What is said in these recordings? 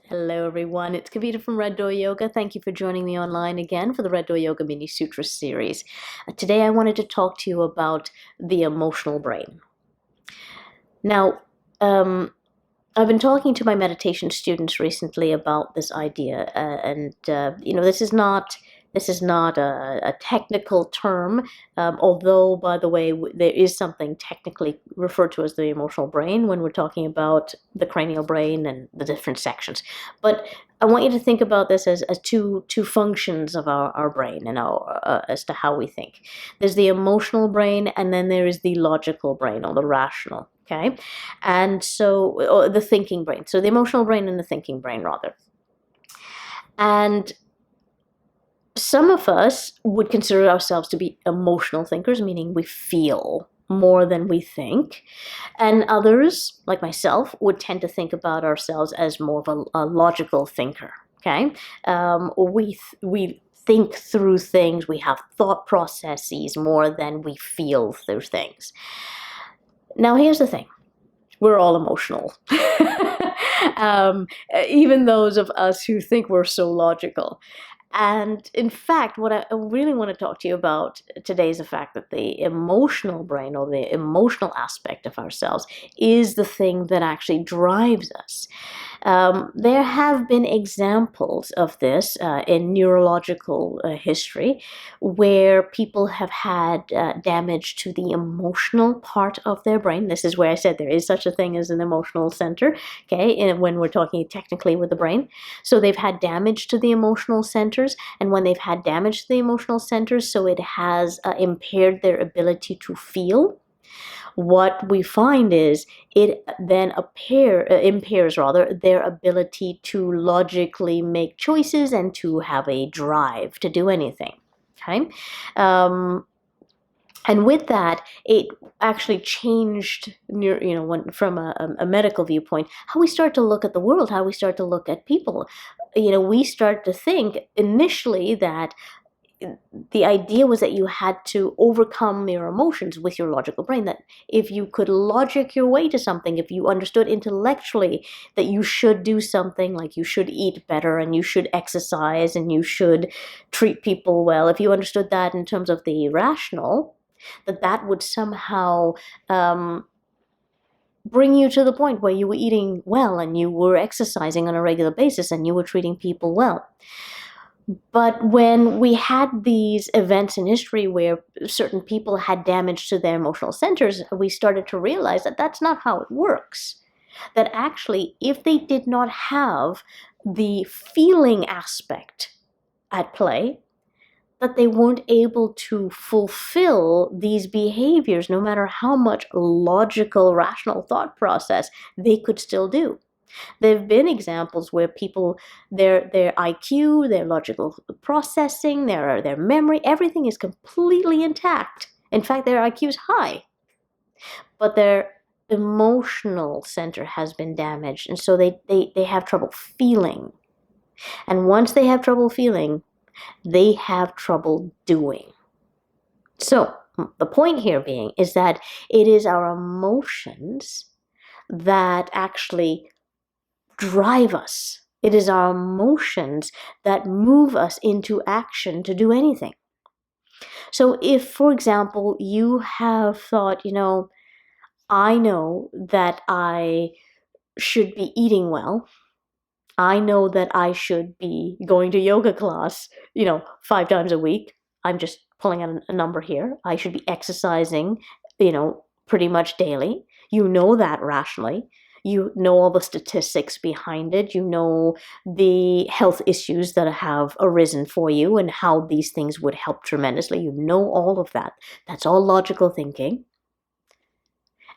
Hello everyone, it's Kavita from Red Door Yoga. Thank you for joining me online again for the Red Door Yoga Mini Sutra series. Today I wanted to talk to you about the emotional brain. Now, I've been talking to my meditation students recently about this idea, this is not a technical term, although, by the way, there is something technically referred to as the emotional brain when we're talking about the cranial brain and the different sections. But I want you to think about this as two functions of our brain and as to how we think. There's the emotional brain, and then there is the logical brain or the rational. Okay, and so the thinking brain. So the emotional brain and the thinking brain, rather. And some of us would consider ourselves to be emotional thinkers, meaning we feel more than we think. And others, like myself, would tend to think about ourselves as more of a logical thinker. Okay, we think through things. We have thought processes more than we feel through things. Now, here's the thing. We're all emotional. Even those of us who think we're so logical. And in fact, what I really want to talk to you about today is the fact that the emotional brain or the emotional aspect of ourselves is the thing that actually drives us. There have been examples of this in neurological history where people have had damage to the emotional part of their brain. This is where I said there is such a thing as an emotional center, okay, and when we're talking technically with the brain. So they've had damage to the emotional centers, and when they've had damage to the emotional centers, so it has impaired their ability to feel. What we find is it then impairs rather their ability to logically make choices and to have a drive to do anything. Okay, and with that, it actually changed, from a medical viewpoint, how we start to look at the world, how we start to look at people. We start to think initially that the idea was that you had to overcome your emotions with your logical brain, that if you could logic your way to something, if you understood intellectually that you should do something, like you should eat better and you should exercise and you should treat people well, if you understood that in terms of the rational, that would somehow bring you to the point where you were eating well and you were exercising on a regular basis and you were treating people well. But when we had these events in history where certain people had damage to their emotional centers, we started to realize that that's not how it works. That actually, if they did not have the feeling aspect at play, that they weren't able to fulfill these behaviors, no matter how much logical, rational thought process they could still do. There have been examples where people, their IQ, their logical processing, their memory, everything is completely intact. In fact, their IQ is high, but their emotional center has been damaged, and so they have trouble feeling. And once they have trouble feeling, they have trouble doing. So the point here being is that it is our emotions that actually drive us. It is our emotions that move us into action to do anything. So if, for example, you have thought, I know that I should be eating well. I know that I should be going to yoga class, 5 times a week. I'm just pulling out a number here. I should be exercising, pretty much daily. You know that rationally. You know all the statistics behind it. You know the health issues that have arisen for you and how these things would help tremendously. You know all of that. That's all logical thinking.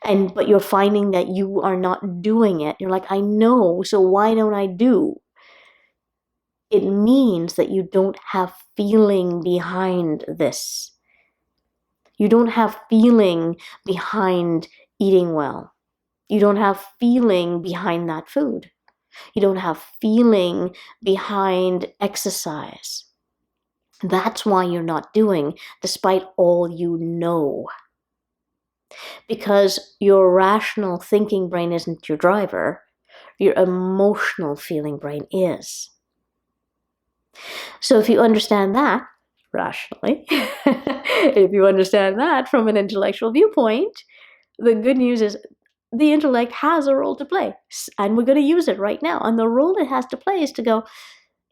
But you're finding that you are not doing it. You're like, I know, so why don't I do? It means that you don't have feeling behind this. You don't have feeling behind eating well. You don't have feeling behind that food. You don't have feeling behind exercise. That's why you're not doing, despite all you know. Because your rational thinking brain isn't your driver. your emotional feeling brain is. So if you understand that rationally, if you understand that from an intellectual viewpoint, the good news is the intellect has a role to play, and we're going to use it right now. And the role it has to play is to go,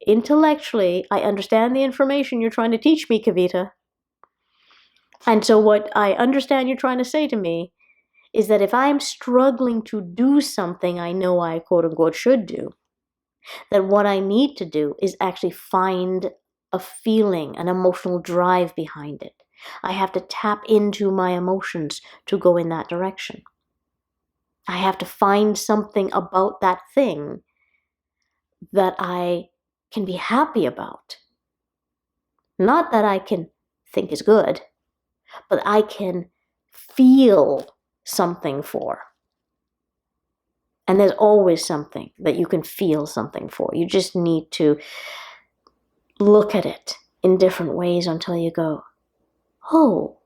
intellectually, I understand the information you're trying to teach me, Kavita. And so what I understand you're trying to say to me is that if I'm struggling to do something I know I quote unquote should do, that what I need to do is actually find a feeling, an emotional drive behind it. I have to tap into my emotions to go in that direction. I have to find something about that thing that I can be happy about. Not that I can think is good, but I can feel something for. And there's always something that you can feel something for. You just need to look at it in different ways until you go, oh,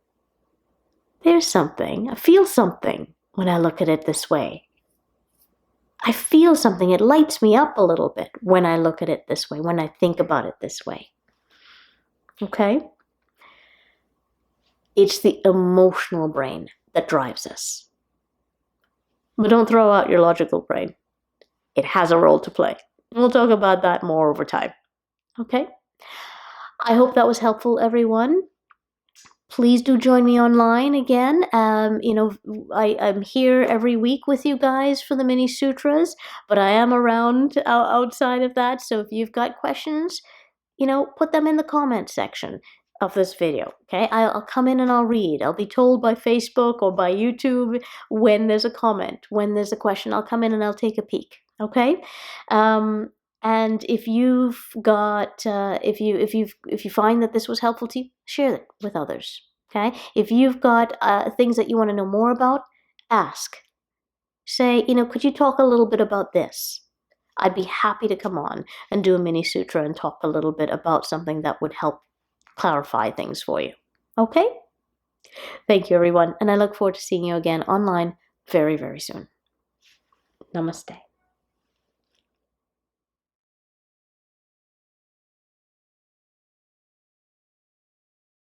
there's something. I feel something when I look at it this way. I feel something. It lights me up a little bit when I look at it this way, when I think about it this way. Okay? It's the emotional brain that drives us. But don't throw out your logical brain. It has a role to play. We'll talk about that more over time. Okay? I hope that was helpful, everyone. Please do join me online again. I'm here every week with you guys for the mini sutras, but I am around outside of that. So if you've got questions, put them in the comment section of this video. Okay, I'll come in and I'll read. I'll be told by Facebook or by YouTube when there's a comment, when there's a question. I'll come in and I'll take a peek. Okay. And if you've got, if you find that this was helpful to you, share it with others. Okay. If you've got things that you want to know more about, ask. Say, could you talk a little bit about this? I'd be happy to come on and do a mini sutra and talk a little bit about something that would help clarify things for you. Okay? Thank you, everyone, and I look forward to seeing you again online very, very soon. Namaste.